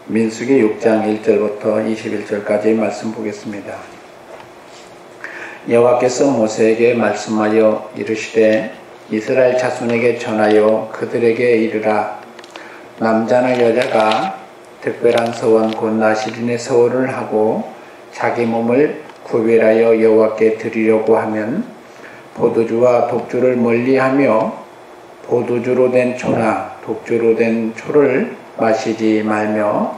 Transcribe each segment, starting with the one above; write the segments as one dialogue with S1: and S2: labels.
S1: 민수기 6장 1절부터 21절까지의 말씀 보겠습니다. 여호와께서 모세에게 말씀하여 이르시되 이스라엘 자손에게 전하여 그들에게 이르라. 남자나 여자가 특별한 서원 곧 나시린의 서원을 하고 자기 몸을 구별하여 여호와께 드리려고 하면 포도주와 독주를 멀리하며 포도주로 된 초나 독주로 된 초를 마시지 말며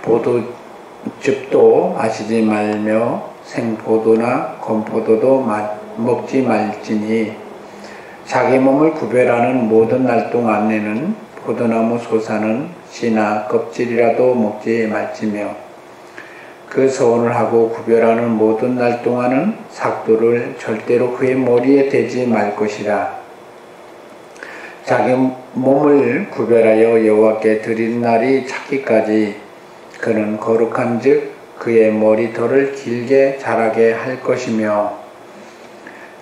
S1: 포도즙도 마시지 말며 생포도나 건포도도 먹지 말지니 자기 몸을 구별하는 모든 날 동안에는 포도나무 솟아는 씨나 껍질이라도 먹지 말지며 그 서원을 하고 구별하는 모든 날 동안은 삭도를 절대로 그의 머리에 대지 말 것이라. 자기 몸을 구별하여 여호와께 드리는 날이 차기까지 그는 거룩한 즉 그의 머리털을 길게 자라게 할 것이며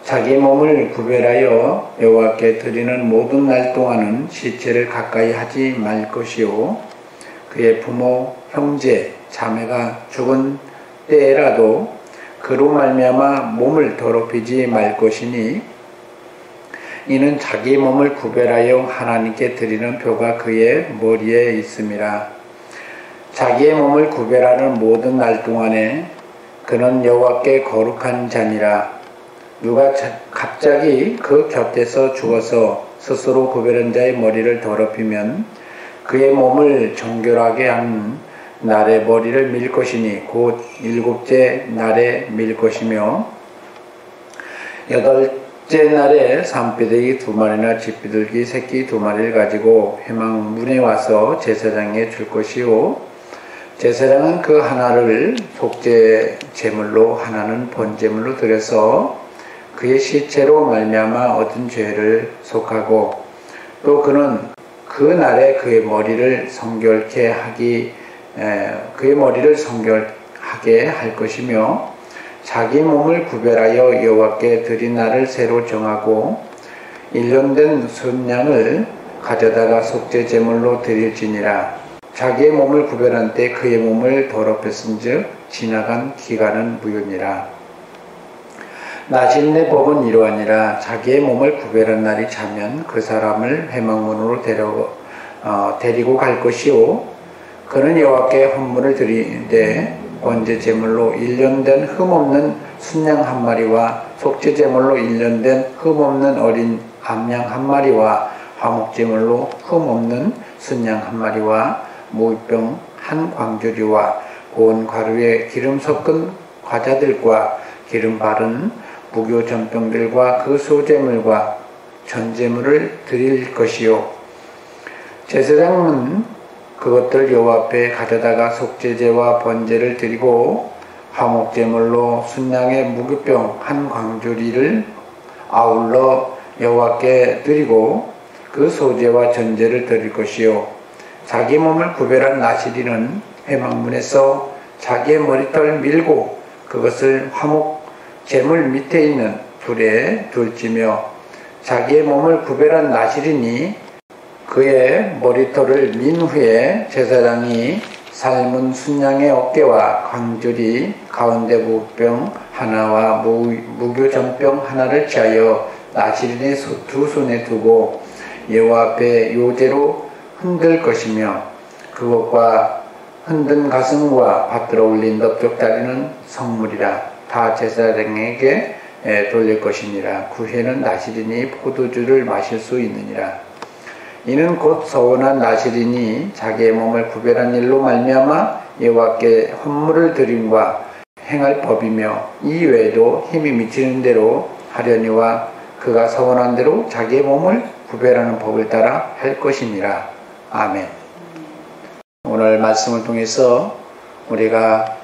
S1: 자기 몸을 구별하여 여호와께 드리는 모든 날 동안은 시체를 가까이 하지 말 것이요 그의 부모, 형제, 자매가 죽은 때라도 그로 말미암아 몸을 더럽히지 말 것이니 이는 자기 몸을 구별하여 하나님께 드리는 표가 그의 머리에 있음이라. 자기의 몸을 구별하는 모든 날 동안에 그는 여호와께 거룩한 자니라. 누가 갑자기 그 곁에서 죽어서 스스로 구별한 자의 머리를 더럽히면 그의 몸을 정결하게 한 날에 머리를 밀 것이니 곧 일곱째 날에 밀 것이며 여덟째 날에 산비둘기 2마리나 집비둘기 새끼 2마리를 가지고 회막문에 와서 제사장에게 줄 것이요 제사장은 그 하나를 속죄 제물로 하나는 번제물로 드려서 그의 시체로 말미암아 얻은 죄를 속하고 또 그는 그 날에 그의 머리를 성결케 할 것이며 자기 몸을 구별하여 여호와께 드린 날을 새로 정하고 1년 된 순양을 가져다가 속죄 제물로 드릴지니라. 자기의 몸을 구별한 때 그의 몸을 더럽혔은즉 지나간 기간은 무효니라. 나시린의 법은 이러하니라. 자기의 몸을 구별한 날이 차면 그 사람을 회막문으로 데리고 갈 것이요 그는 여호와께 헌물을 드리되 번제 제물로 1년 된 흠없는 순양 1마리와 속죄 제물로 1년 된 흠없는 어린 암양 1마리와 화목 제물로 흠없는 순양 1마리와 모병 1광주리와 고운 가루에 기름 섞은 과자들과 기름 바른 무교 전병들과 그 소제물과 전제물을 드릴 것이요 제사장은 그것들 여호와 앞에 가져다가 속죄제와 번제를 드리고 화목제물로 순양의 무교병 1광주리를 아울러 여호와께 드리고 그 소제와 전제를 드릴 것이요 자기 몸을 구별한 나시린은 회막문에서 자기의 머리털을 밀고 그것을 화목 제물 밑에 있는 불에 둘지며 자기의 몸을 구별한 나시린이 그의 머리털을 민 후에 제사장이 삶은 순양의 어깨와 광주리 가운데 무병 하나와 무교전병 하나를 취하여 나시린의 2손에 두고 여호와 앞에 요제로 흔들 것이며 그것과 흔든 가슴과 받들어 올린 넓적다리는 성물이라. 다 제사장에게 돌릴 것이니라. 그 해는 나시린이 포도주를 마실 수 있느니라. 이는 곧 서원한 나시린이 자기의 몸을 구별한 일로 말미암아 여호와께 헌물을 드림과 행할 법이며 이 외에도 힘이 미치는 대로 하려니와 그가 서원한 대로 자기의 몸을 구별하는 법을 따라 할 것이니라. 아멘. 오늘 말씀을 통해서 우리가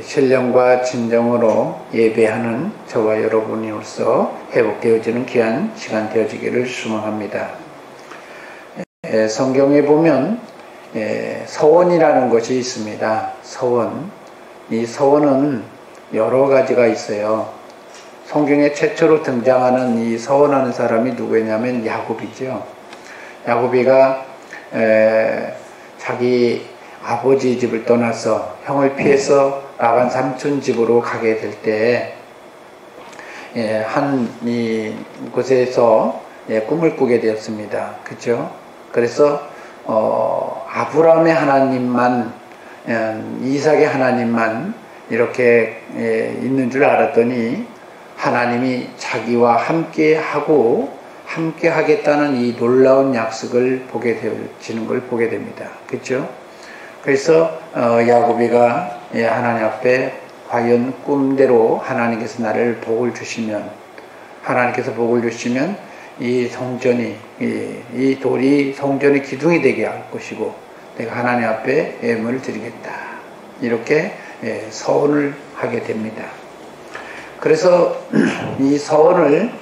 S1: 신령과 진정으로 예배하는 저와 여러분으로서 회복되어지는 귀한 시간 되어지기를 소망합니다. 성경에 보면 서원이라는 것이 있습니다. 서원. 이 서원은 여러 가지가 있어요. 성경에 최초로 등장하는 이 서원하는 사람이 누구냐면 야곱이죠. 야곱이가 자기 아버지 집을 떠나서 형을 피해서 라반 삼촌 집으로 가게 될 때, 한 곳에서 꿈을 꾸게 되었습니다. 그죠? 그래서 아브라함의 하나님만, 이삭의 하나님만 이렇게 있는 줄 알았더니 하나님이 자기와 함께 하고 함께 하겠다는 이 놀라운 약속을 보게 되어지는 걸 보게 됩니다. 그렇죠? 그래서 야곱이가 하나님 앞에 과연 꿈대로 하나님께서 나를 복을 주시면, 하나님께서 복을 주시면 이 성전이, 이 돌이 성전의 기둥이 되게 할 것이고 내가 하나님 앞에 예물을 드리겠다, 이렇게 서원을 하게 됩니다. 그래서 이 서원을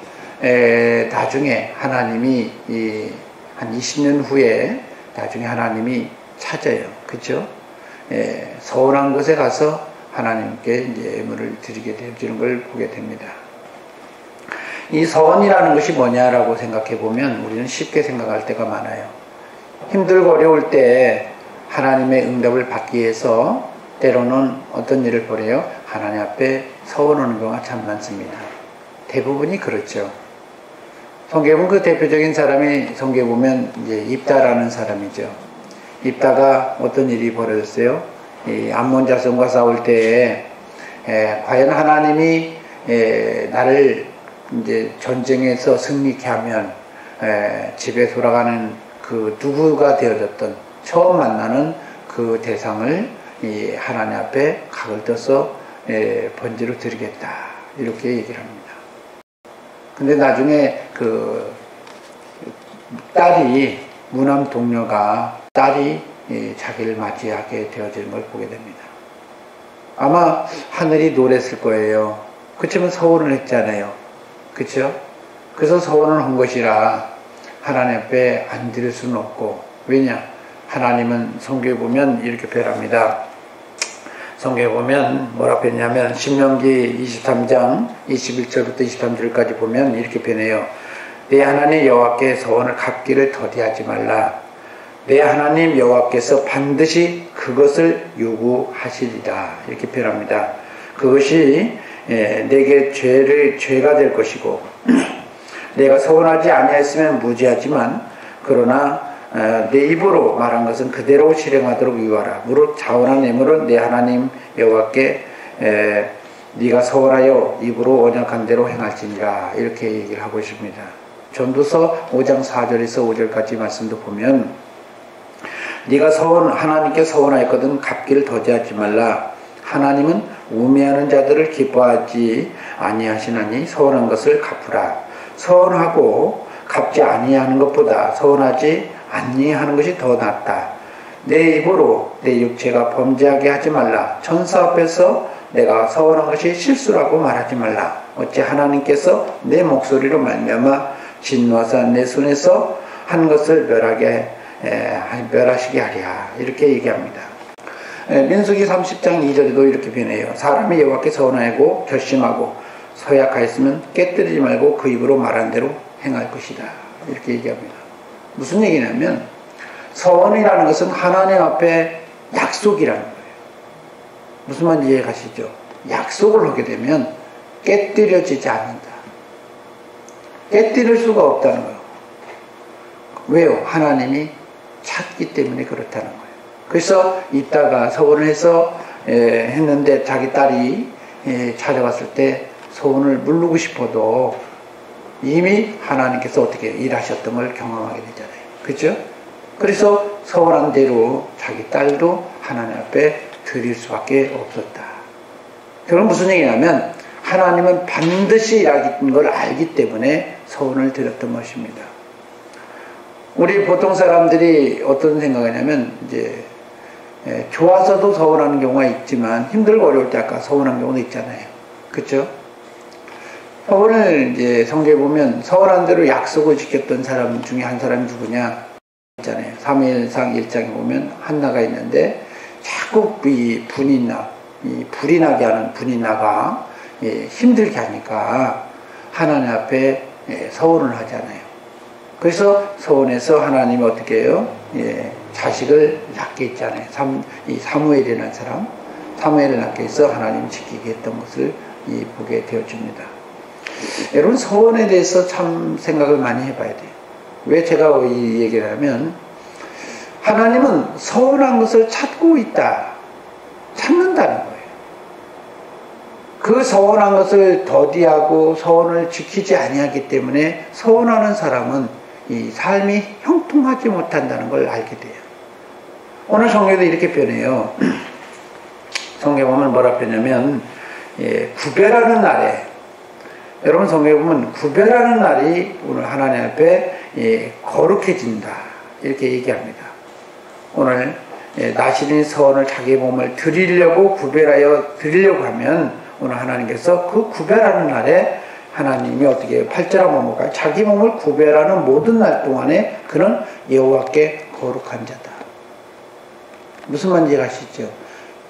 S1: 나중에 하나님이 한 20년 후에 나중에 하나님이 찾아요. 그렇죠? 서원한 곳에 가서 하나님께 이제 예물을 드리게 되어지는 걸 보게 됩니다. 이 서원이라는 것이 뭐냐라고 생각해 보면 우리는 쉽게 생각할 때가 많아요. 힘들고 어려울 때 하나님의 응답을 받기 위해서 때로는 어떤 일을 벌여요? 하나님 앞에 서원하는 경우가 참 많습니다. 대부분이 그렇죠. 성경에 보면 그 대표적인 사람이 성경에 보면 이제 입다라는 사람이죠. 입다가 어떤 일이 벌어졌어요? 이 암몬 자손과 싸울 때에 과연 하나님이 나를 이제 전쟁에서 승리케 하면 집에 돌아가는 그 누구가 되어졌던 처음 만나는 그 대상을 이 하나님 앞에 각을 떠서 번제로 드리겠다, 이렇게 얘기를 합니다. 근데 나중에 그 딸이, 무남 동료가 딸이 자기를 맞이하게 되어지는 걸 보게 됩니다. 아마 하늘이 노랬을 거예요. 그치만 서원을 했잖아요. 그쵸? 그래서 서원을 한 것이라 하나님 앞에 안 드릴 수는 없고, 왜냐? 하나님은 성경에 보면 이렇게 표현합니다. 성경에 보면 뭐라고 했냐면 신명기 23장 21절부터 23절까지 보면 이렇게 표현해요. 내 하나님 여호와께 서원을 갚기를 더디하지 말라. 내 하나님 여호와께서 반드시 그것을 요구하시리라, 이렇게 표현합니다. 그것이 내게 죄가 될 것이고 내가 서원하지 아니하였으면 무죄하지만 그러나 내 입으로 말한 것은 그대로 실행하도록 유하라. 무릇 자원한 예물은 내 하나님 여호와께 네가 서원하여 입으로 언약한 대로 행할지니라, 이렇게 얘기를 하고 있습니다. 전도서 5장 4절에서 5절까지 말씀도 보면 네가 하나님께 서원하였거든 갚기를 더디하지 말라. 하나님은 우매하는 자들을 기뻐하지 아니하시나니 서원한 것을 갚으라. 서원하고 갚지 아니하는 것보다 서원하지 아니하는 것이 더 낫다. 내 입으로 내 육체가 범죄하게 하지 말라. 천사 앞에서 내가 서원한 것이 실수라고 말하지 말라. 어찌 하나님께서 내 목소리로 말미암아 진노하사 내 손에서 한 것을 멸하시게 하랴, 이렇게 얘기합니다. 민수기 30장 2절에도 이렇게 표현해요. 사람이 여호와께 서원하고 결심하고 서약하였으면 깨뜨리지 말고 그 입으로 말한 대로 행할 것이다, 이렇게 얘기합니다. 무슨 얘기냐면 서원이라는 것은 하나님 앞에 약속이라는 거예요. 무슨 말인지 이해 가시죠? 약속을 하게 되면 깨뜨려지지 않는다. 깨뜨릴 수가 없다는 거예요. 왜요? 하나님이 찾기 때문에 그렇다는 거예요. 그래서 이따가 서원을 해서 했는데 자기 딸이 찾아왔을 때 소원을 물르고 싶어도 이미 하나님께서 어떻게 일하셨던 걸 경험하게 되잖아요. 그렇죠? 그래서 서원한 대로 자기 딸도 하나님 앞에 드릴 수밖에 없었다. 그건 무슨 얘기냐면 하나님은 반드시 일하는 걸 알기 때문에 서원을 드렸던 것입니다. 우리 보통 사람들이 어떤 생각이냐면 이제 좋아서도 서원하는 경우가 있지만 힘들고 어려울 때 아까 서원한 경우도 있잖아요. 그렇죠? 서원을 이제 성경에 보면 서원한 대로 약속을 지켰던 사람 중에 한 사람이 누구냐 있잖아요. 사무엘상 1장에 보면 한나가 있는데 자꾸 이 불이 나게 하는 분이나가 힘들게 하니까 하나님 앞에 서원을 하잖아요. 그래서 서원해서 하나님이 어떻게 해요? 자식을 낳게 했잖아요. 이 사무엘이라는 사람, 사무엘을 낳게 해서 하나님 지키게 했던 것을 보게 되어집니다. 여러분, 서원에 대해서 참 생각을 많이 해봐야 돼요. 왜 제가 이 얘기를 하면, 하나님은 서원한 것을 찾고 있다, 찾는다는 거예요. 그 서원한 것을 더디하고 서원을 지키지 아니하기 때문에 서원하는 사람은 이 삶이 형통하지 못한다는 걸 알게 돼요. 오늘 성경도 이렇게 표현해요. 성경 보면 뭐라 표현하냐면, 구별하는 날에, 여러분 성경에 보면 구별하는 날이 오늘 하나님 앞에 거룩해진다, 이렇게 얘기합니다. 오늘 나시린 서원을 자기 몸을 드리려고 구별하여 드리려고 하면 오늘 하나님께서 그 구별하는 날에 하나님이 어떻게 8절 한번 볼까요? 자기 몸을 구별하는 모든 날 동안에 그는 여호와께 거룩한 자다. 무슨 말인지 아시죠?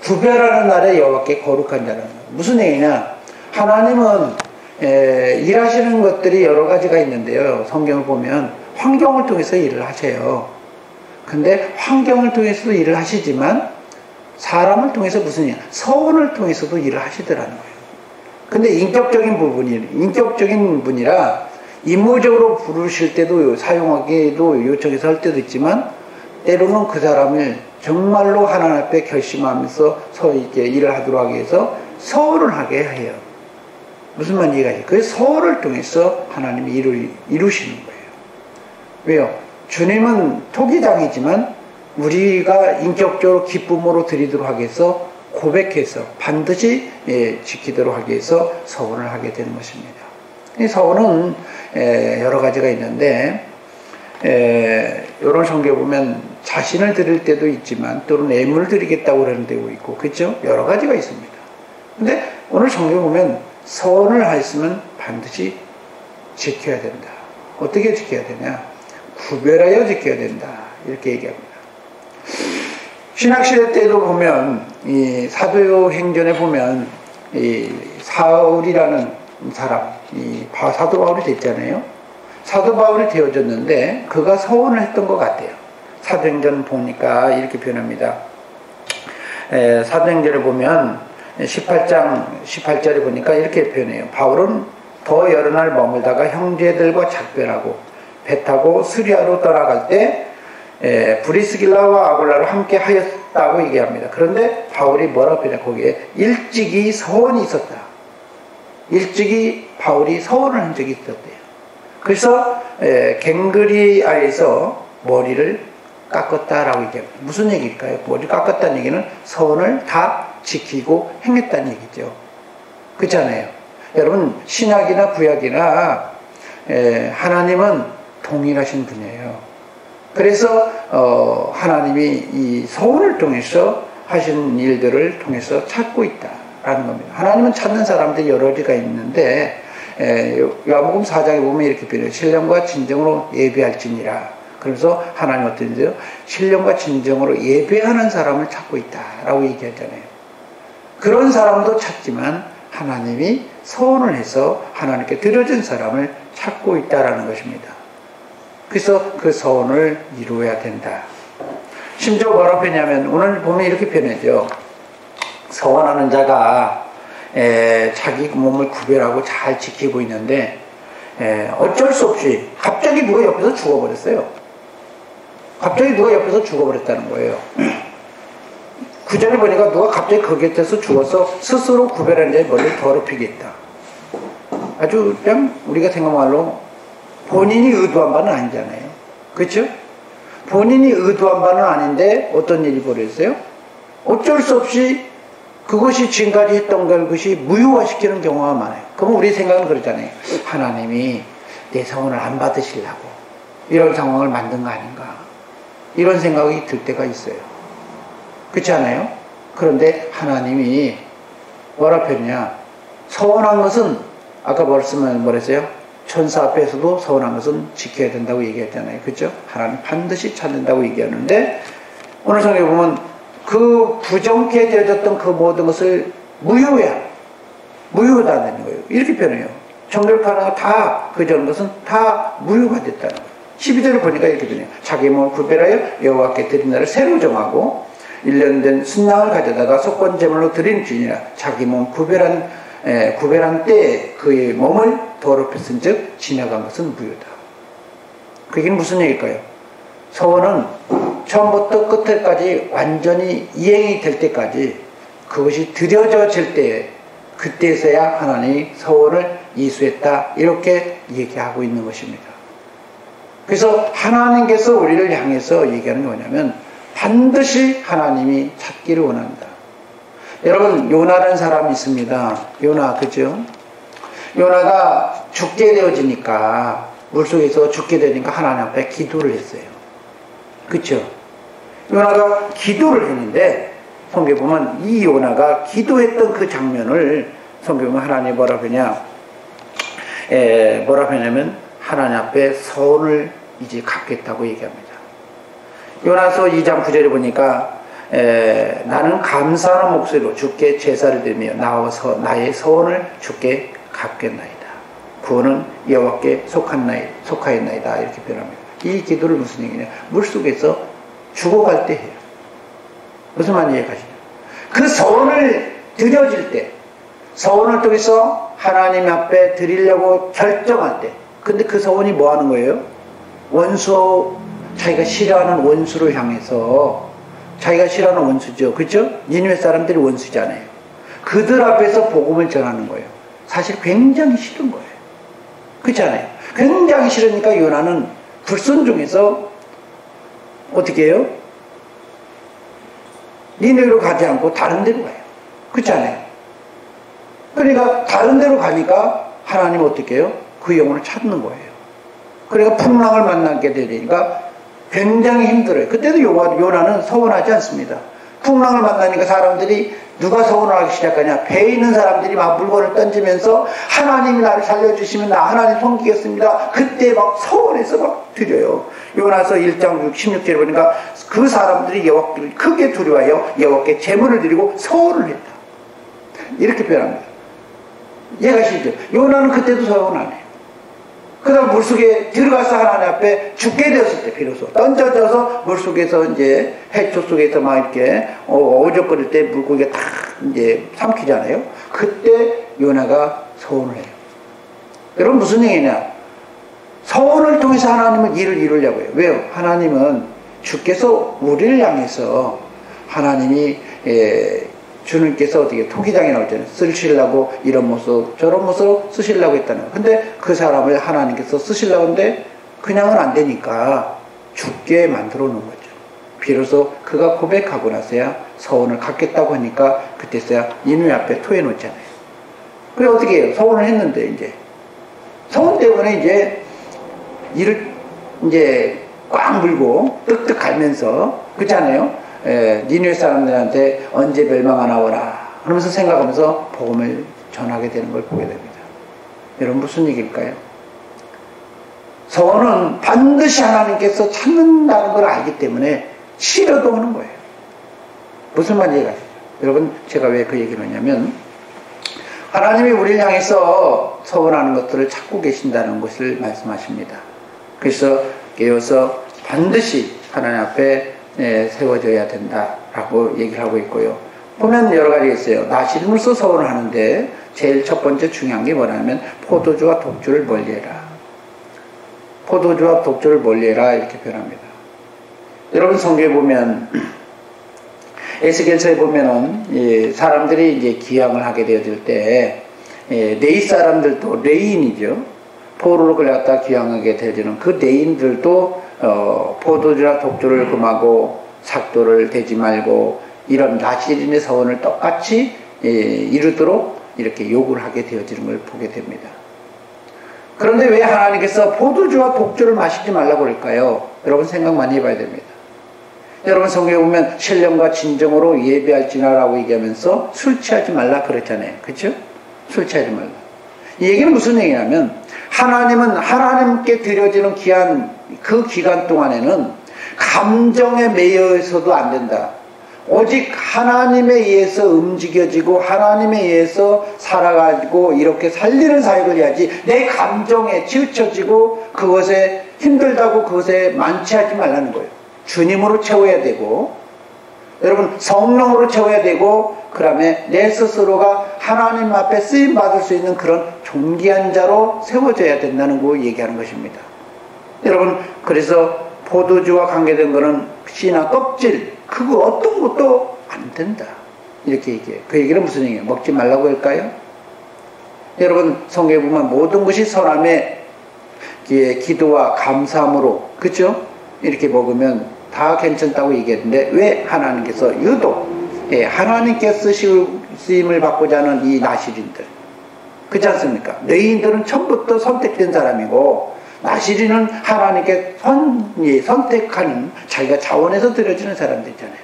S1: 구별하는 날에 여호와께 거룩한 자라는 거예요. 무슨 얘기냐? 하나님은 일하시는 것들이 여러 가지가 있는데요. 성경을 보면 환경을 통해서 일을 하세요. 근데 환경을 통해서도 일을 하시지만 사람을 통해서 무슨 일? 서원을 통해서도 일을 하시더라는 거예요. 근데 인격적인 분이라 임무적으로 부르실 때도 사용하기도 요청해서 할 때도 있지만 때로는 그 사람을 정말로 하나님 앞에 결심하면서 이렇게 일을 하도록 하기 위해서 서원을 하게 해요. 무슨 말인지 이해가요? 그 서원을 통해서 하나님이 이루시는 거예요. 왜요? 주님은 토기장이지만 우리가 인격적으로 기쁨으로 드리도록 하기 위해서 고백해서 반드시 지키도록 하기 위해서 서원을 하게 되는 것입니다. 이 서원은 여러 가지가 있는데 이런 성경에 보면 자신을 드릴 때도 있지만 또는 애물을 드리겠다고 그러는 데도 있고, 그렇죠? 여러 가지가 있습니다. 근데 오늘 성경에 보면 서원을 하였으면 반드시 지켜야 된다. 어떻게 지켜야 되냐? 구별하여 지켜야 된다, 이렇게 얘기합니다. 신학시대 때도 보면 이 사도행전에 보면 이 사울이라는 사람, 사도 바울이 됐잖아요. 사도 바울이 되어졌는데 그가 서원을 했던 것 같아요. 사도행전 보니까 이렇게 표현합니다. 사도행전을 보면 18장 18절에 보니까 이렇게 표현해요. 바울은 더 여러 날 머물다가 형제들과 작별하고 배 타고 스리아로 떠나갈 때 브리스길라와 아굴라로 함께 하였다고 얘기합니다. 그런데 바울이 뭐라고 표현해? 거기에 일찍이 서원이 있었다. 일찍이 바울이 서원을 한 적이 있었대요. 그래서 갱그리아에서 머리를 깎았다라고 얘기합니다. 무슨 얘기일까요? 머리를 깎았다는 얘기는 서원을 다 지키고 행했다는 얘기죠. 그렇잖아요. 여러분, 신약이나 구약이나 하나님은 동일하신 분이에요. 그래서 하나님이 이 서원을 통해서 하신 일들을 통해서 찾고 있다라는 겁니다. 하나님은 찾는 사람들이 여러 가지가 있는데 요한복음 4장에 보면 이렇게 표현해요. 신령과 진정으로 예배할지니라. 그래서 하나님 어떤 일이요? 신령과 진정으로 예배하는 사람을 찾고 있다라고 얘기하잖아요. 그런 사람도 찾지만 하나님이 서원을 해서 하나님께 드려진 사람을 찾고 있다라는 것입니다. 그래서 그 서원을 이루어야 된다. 심지어 뭐라고 표현하냐면 오늘 보면 이렇게 표현하죠. 서원하는 자가 자기 몸을 구별하고 잘 지키고 있는데 어쩔 수 없이 갑자기 누가 옆에서 죽어버렸어요. 갑자기 누가 옆에서 죽어버렸다는 거예요. 그 전에 보니까 누가 갑자기 그 곁에서 죽어서 스스로 구별한 자의 머리를 더럽히겠다. 아주 그냥 우리가 생각한 말로 본인이 의도한 바는 아니잖아요. 그렇죠? 본인이 의도한 바는 아닌데 어떤 일이 벌어졌어요? 어쩔 수 없이 그것이 지금까지 했던 것이 무효화시키는 경우가 많아요. 그러면 우리 생각은 그러잖아요. 하나님이 내 서원을 안 받으시려고 이런 상황을 만든 거 아닌가, 이런 생각이 들 때가 있어요. 그렇지 않아요? 그런데 하나님이 뭐라 표현이냐? 서원한 것은 아까 뭐랬어요? 천사 앞에서도 서원한 것은 지켜야 된다고 얘기했잖아요. 그렇죠? 하나님 반드시 찾는다고 얘기하는데 오늘 성경에 보면 그 부정케 되어졌던 그 모든 것을 무효하다는 거예요. 이렇게 표현해요. 정결파나 다 그전 것은 다 무효가 됐다는 거예요. 12절을 보니까 이렇게 되네요. 자기 몸을 구별하여 여호와께 드린 날을 새로 정하고 1년 된 순양을 가져다가 속건제물로 드린 주니라. 자기 몸 구별한 때에 그의 몸을 더럽혔은 즉 지나간 것은 무효다. 그게 무슨 얘기일까요? 서원은 처음부터 끝까지 완전히 이행이 될 때까지 그것이 드려져질 때 그때서야 하나님이 서원을 이수했다 이렇게 얘기하고 있는 것입니다. 그래서 하나님께서 우리를 향해서 얘기하는 게 뭐냐면 반드시 하나님이 찾기를 원한다. 여러분 요나라는 사람이 있습니다. 요나 그죠? 요나가 죽게 되어지니까 물속에서 죽게 되니까 하나님 앞에 기도를 했어요. 그렇죠? 요나가 기도를 했는데 성경에 보면 이 요나가 기도했던 그 장면을 성경에 보면 하나님이 뭐라고 하냐 뭐라고 하냐면 하나님 앞에 서원을 이제 갚겠다고 얘기합니다. 요나서 2장 9절에 보니까 나는 감사하는 목소리로 주께 제사를 드리며 나와서 나의 서원을 주께 갚겠나이다. 구원은 여호와께 속하였나이다 이렇게 표현합니다. 이 기도를 무슨 얘기냐? 물속에서 죽어갈 때 해요. 무슨 말인지 이해가시죠? 그 서원을 드려질 때, 서원을 통해서 하나님 앞에 드리려고 결정할 때, 근데 그 서원이 뭐 하는 거예요? 자기가 싫어하는 원수를 향해서, 자기가 싫어하는 원수죠. 그죠? 니느웨 사람들이 원수잖아요. 그들 앞에서 복음을 전하는 거예요. 사실 굉장히 싫은 거예요. 그렇잖아요. 굉장히 싫으니까 요나는 불순종해서 어떻게 해요? 니느웨로 가지 않고 다른 데로 가요. 그렇잖아요. 그러니까 다른 데로 가니까 하나님 어떻게 해요? 그 영혼을 찾는 거예요. 그러니까 풍랑을 만나게 되니까 굉장히 힘들어요. 그때도 요나는 서운하지 않습니다. 풍랑을 만나니까 사람들이 누가 서운을 하기 시작하냐? 배에 있는 사람들이 막 물건을 던지면서 하나님이 나를 살려주시면 나 하나님 섬기겠습니다. 그때 막 서운해서 막 드려요. 요나서 1장 16절에 보니까 그 사람들이 여호와를 크게 두려워하여 여호와께 제물을 드리고 서운을 했다. 이렇게 표현합니다. 이해가시죠? 요나는 그때도 서운 안 해요. 그 다음 물속에 들어가서 하나님 앞에 죽게 되었을 때 비로소 던져져서 물속에서 이제 해초 속에서 막 이렇게 어적거릴 때 물고기가 다 이제 삼키잖아요. 그때 요나가 서원을 해요. 여러분 무슨 얘기냐? 서원을 통해서 하나님은 일을 이루려고 해요. 왜요? 하나님은 주께서 우리를 향해서 하나님이 주님께서 어떻게 토기장에 나오잖아요. 쓰시려고 이런 모습 저런 모습 쓰시려고 했다는 거예요. 근데 그 사람을 하나님께서 쓰시려고 하는데 그냥은 안 되니까 죽게 만들어 놓은 거죠. 비로소 그가 고백하고 나서야 서원을 갖겠다고 하니까 그때서야 니느웨 앞에 토해 놓잖아요. 그래 어떻게 해요? 서원을 했는데 이제 서원 때문에 이제 이를 이제 꽉 물고 뜩뜩 갈면서 그렇잖아요. 니느웨 사람들한테 언제 멸망하나 오라 그러면서 생각하면서 복음을 전하게 되는 걸 보게 됩니다. 여러분 무슨 얘기일까요? 서원은 반드시 하나님께서 찾는다는 걸 알기 때문에 싫어도 하는 거예요. 무슨 말인지 이해가시죠? 여러분 제가 왜 그 얘기를 하냐면 하나님이 우리를 향해서 서원하는 것들을 찾고 계신다는 것을 말씀하십니다. 그래서 깨어서 반드시 하나님 앞에 세워져야 된다라고 얘기를 하고 있고요. 보면 여러 가지 있어요. 나시림으로써 서원을 하는데 제일 첫 번째 중요한 게 뭐냐면 포도주와 독주를 멀리해라. 포도주와 독주를 멀리해라 이렇게 표현합니다. 여러분 성경에 보면 에스겔서에 보면은 사람들이 이제 기양을 하게 되어질 때 레위 사람들도 레인이죠. 포로로 끌려갔다 기양하게 되어지는 그 레인들도 포도주나 독주를 금하고 삭도를 대지 말고 이런 나시린의 서원을 똑같이 이루도록 이렇게 요구를 하게 되어지는 걸 보게 됩니다. 그런데 왜 하나님께서 포도주와 독주를 마시지 말라고 그럴까요? 여러분 생각 많이 해봐야 됩니다. 여러분 성경에 보면 신령과 진정으로 예배할지나라고 얘기하면서 술 취하지 말라 그랬잖아요. 그렇죠? 술 취하지 말라. 이 얘기는 무슨 얘기냐면 하나님은 하나님께 드려지는 그 기간 동안에는 감정에 매여 있어도 안 된다. 오직 하나님에 의해서 움직여지고 하나님에 의해서 살아가지고 이렇게 살리는 사역을 해야지, 내 감정에 치우쳐지고 그것에 힘들다고 그것에 만취하지 말라는 거예요. 주님으로 채워야 되고, 여러분 성령으로 채워야 되고, 그 다음에 내 스스로가 하나님 앞에 쓰임받을 수 있는 그런 존귀한 자로 세워져야 된다는 거 얘기하는 것입니다. 여러분, 그래서 포도주와 관계된 거는 씨나 껍질, 그거 어떤 것도 안 된다, 이렇게 얘기해요. 그 얘기는 무슨 얘기예요? 먹지 말라고 할까요? 여러분, 성경에 보면 모든 것이 선함에 기도와 감사함으로, 그렇죠? 이렇게 먹으면 다 괜찮다고 얘기했는데, 왜 하나님께서 유독 하나님께 쓰임을 받고자 하는 이 나시린들, 그렇지 않습니까? 너희들은 처음부터 선택된 사람이고, 나시린은 하나님께 선택하는, 자기가 자원해서 드려지는 사람들 있잖아요.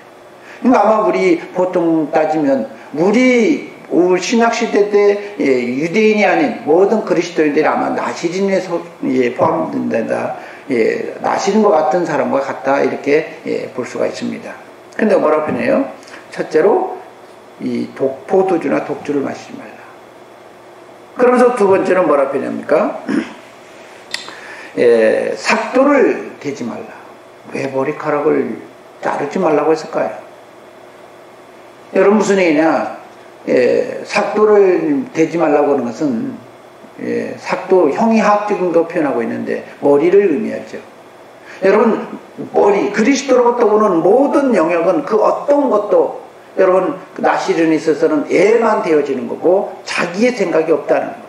S1: 그러니까 아마 우리 보통 따지면 우리 신약시대 때 유대인이 아닌 모든 그리스도인들이 아마 나시린에 포함된다, 나시린과 같은 사람과 같다, 이렇게 볼 수가 있습니다. 근데 뭐라고 표현해요? 첫째로 이 포도주나 독주를 마시지 말라. 그러면서 두 번째는 뭐라고 표현합니까? 삭도를 대지 말라. 왜 머리카락을 자르지 말라고 했을까요? 여러분, 무슨 얘기냐? 삭도를 대지 말라고 하는 것은, 삭도 형이학적인 거 표현하고 있는데 머리를 의미하죠. 여러분, 머리, 그리스도로부터 오는 모든 영역은 그 어떤 것도, 여러분, 나시린에 있어서는 애만 되어지는 거고 자기의 생각이 없다는 거예요.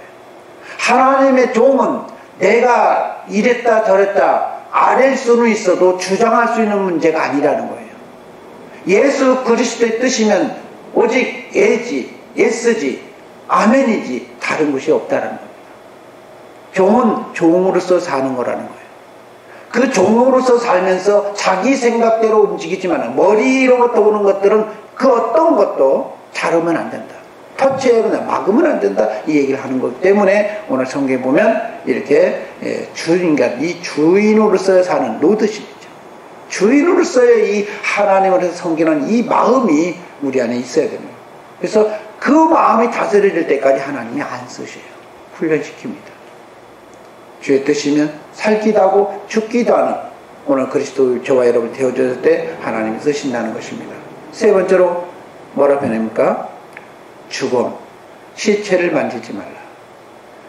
S1: 하나님의 종은 내가 이랬다 저랬다 아랠 수는 있어도 주장할 수 있는 문제가 아니라는 거예요. 예수 그리스도의 뜻이면 오직 예지, 예스지, 아멘이지 다른 것이 없다는 겁니다. 종은 종으로서 사는 거라는 거예요. 그 종으로서 살면서 자기 생각대로 움직이지만 머리로부터 오는 것들은 그 어떤 것도 자르면 안 된다, 터치하거나 막으면 안 된다, 이 얘기를 하는 거기 때문에 오늘 성경에 보면 이렇게 주인과 이 주인으로서 사는 로드십이죠. 주인으로서의 이 하나님을 섬기는 이 마음이 우리 안에 있어야 됩니다. 그래서 그 마음이 다스려질 때까지 하나님이 안 쓰셔요. 훈련시킵니다. 주의 뜻이면 살기도 하고 죽기도 하는, 오늘 그리스도 저와 여러분 되어졌을 때 하나님이 쓰신다는 것입니다. 세 번째로 뭐라 표현합니까? 죽음, 시체를 만지지 말라.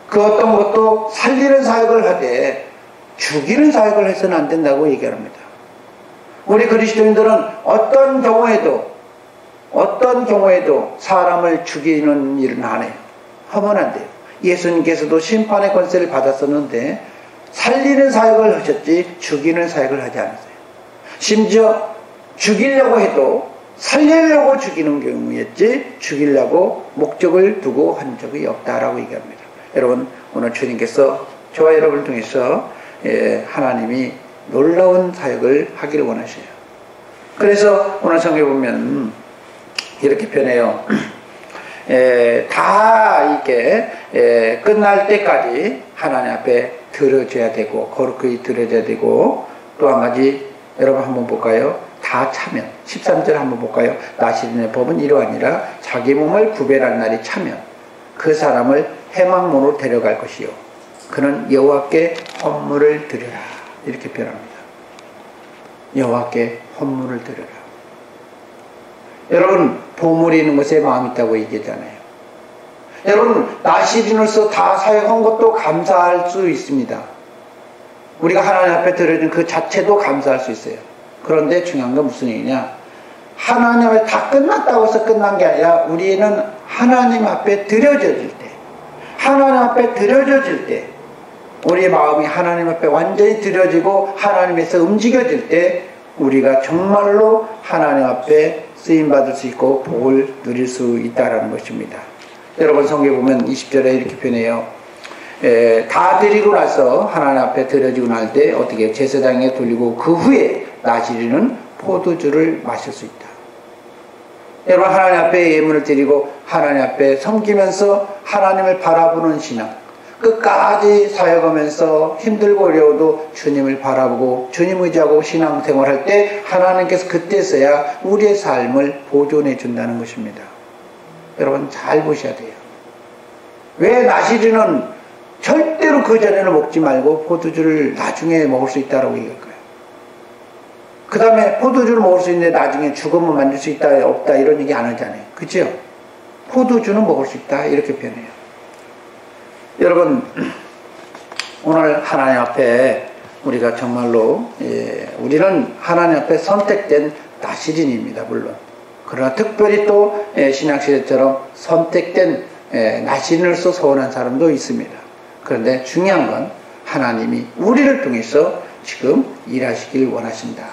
S1: 그 어떤 것도 살리는 사역을 하되 죽이는 사역을 해서는 안 된다고 얘기합니다. 우리 그리스도인들은 어떤 경우에도 사람을 죽이는 일은 안 해요. 하면 안 돼요. 예수님께서도 심판의 권세를 받았었는데 살리는 사역을 하셨지 죽이는 사역을 하지 않았어요. 심지어 죽이려고 해도 살리려고 죽이는 경우였지 죽이려고 목적을 두고 한 적이 없다라고 얘기합니다. 여러분, 오늘 주님께서 저와 여러분을 통해서 하나님이 놀라운 사역을 하기를 원하셔요. 그래서 오늘 성경에 보면 이렇게 표현해요. 다 이렇게 끝날 때까지 하나님 앞에 드려져야 되고, 거룩히 드려져야 되고, 또 한 가지 여러분 한번 볼까요? 다 차면, 13절 한번 볼까요? 나시린의 법은 이러하니라. 자기 몸을 구별할 날이 차면 그 사람을 회막문으로 데려갈 것이요 그는 여호와께 헌물을 드려라, 이렇게 표현합니다. 여호와께 헌물을 드려라. 여러분, 보물이 있는 것에 마음이 있다고 얘기하잖아요. 여러분, 나시린으로서 다 사용한 것도 감사할 수 있습니다. 우리가 하나님 앞에 드려진 그 자체도 감사할 수 있어요. 그런데 중요한 건 무슨 얘기냐? 하나님 앞에 다 끝났다고 해서 끝난 게 아니라 우리는 하나님 앞에 드려져질 때, 하나님 앞에 드려져질 때, 우리의 마음이 하나님 앞에 완전히 드려지고 하나님에서 움직여질 때 우리가 정말로 하나님 앞에 쓰임받을 수 있고 복을 누릴 수 있다는 것입니다. 여러분, 성경에 보면 20절에 이렇게 표현해요. 다 드리고 나서 하나님 앞에 드려지고 날 때 어떻게 제사장에 돌리고 그 후에 나시린은 포도주를 마실 수 있다. 여러분, 하나님 앞에 예물을 드리고 하나님 앞에 섬기면서 하나님을 바라보는 신앙, 끝까지 사역하면서 힘들고 어려워도 주님을 바라보고 주님 의지하고 신앙생활할 때 하나님께서 그때서야 우리의 삶을 보존해 준다는 것입니다. 여러분 잘 보셔야 돼요. 왜 나시리는 절대로 그 전에는 먹지 말고 포도주를 나중에 먹을 수 있다라고 얘기할까요? 그 다음에 포도주를 먹을 수 있는데 나중에 죽으면 만들 수 있다 없다 이런 얘기 안 하잖아요. 그죠? 포도주는 먹을 수 있다 이렇게 표현해요. 여러분 오늘 하나님 앞에 우리가 정말로 우리는 하나님 앞에 선택된 나시린입니다. 물론 그러나 특별히 또 신약시대처럼 선택된 나시린으로서 서원한 사람도 있습니다. 그런데 중요한 건 하나님이 우리를 통해서 지금 일하시길 원하신다.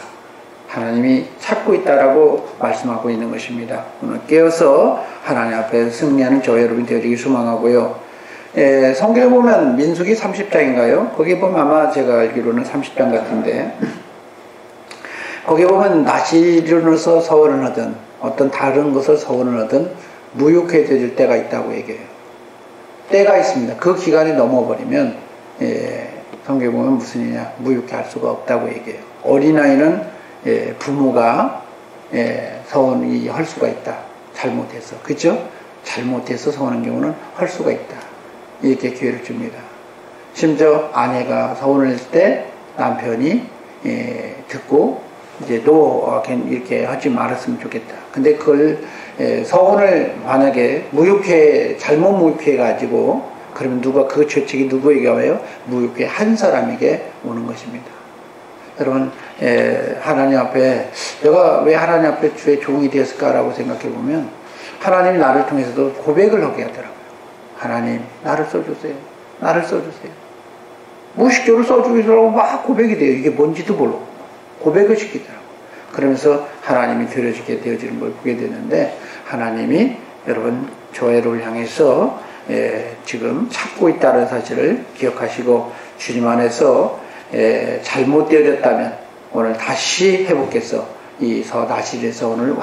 S1: 하나님이 찾고 있다라고 말씀하고 있는 것입니다. 오늘 깨어서 하나님 앞에 승리하는 저 여러분 되어지기 소망하고요. 성경에 보면 민수기 30장인가요? 거기 보면 아마 제가 알기로는 30장 같은데 거기 보면 나시린으로서 서원을 하든 어떤 다른 것을 서원을 하든 무효해질 때가 있다고 얘기해요. 때가 있습니다. 그 기간이 넘어버리면 성경에 보면 무슨 일이냐 무효할 수가 없다고 얘기해요. 어린아이는 부모가 서원이 할 수가 있다. 잘못해서. 그죠? 잘못해서 서원한 경우는 할 수가 있다. 이렇게 기회를 줍니다. 심지어 아내가 서원을 했을 때 남편이 듣고 이제 너 이렇게 하지 말았으면 좋겠다. 근데 그걸 서원을 만약에 잘못 무효해 가지고 그러면 그 죄책이 누구에게 와요? 무효해 한 사람에게 오는 것입니다. 여러분 하나님 앞에 내가 왜 하나님 앞에 주의 종이 되었을까라고 생각해 보면 하나님이 나를 통해서도 고백을 하게 하더라고요. 하나님 나를 써주세요. 나를 써주세요. 무식적으로 써주기라고 막 고백이 돼요. 이게 뭔지도 모르고 고백을 시키더라고요. 그러면서 하나님이 들어주게 되어지는 걸 보게 되는데 하나님이 여러분 저희를 향해서 지금 찾고 있다는 사실을 기억하시고 주님 안에서 잘못되어졌다면 오늘 다시 회복해서 이 나시린에서 오늘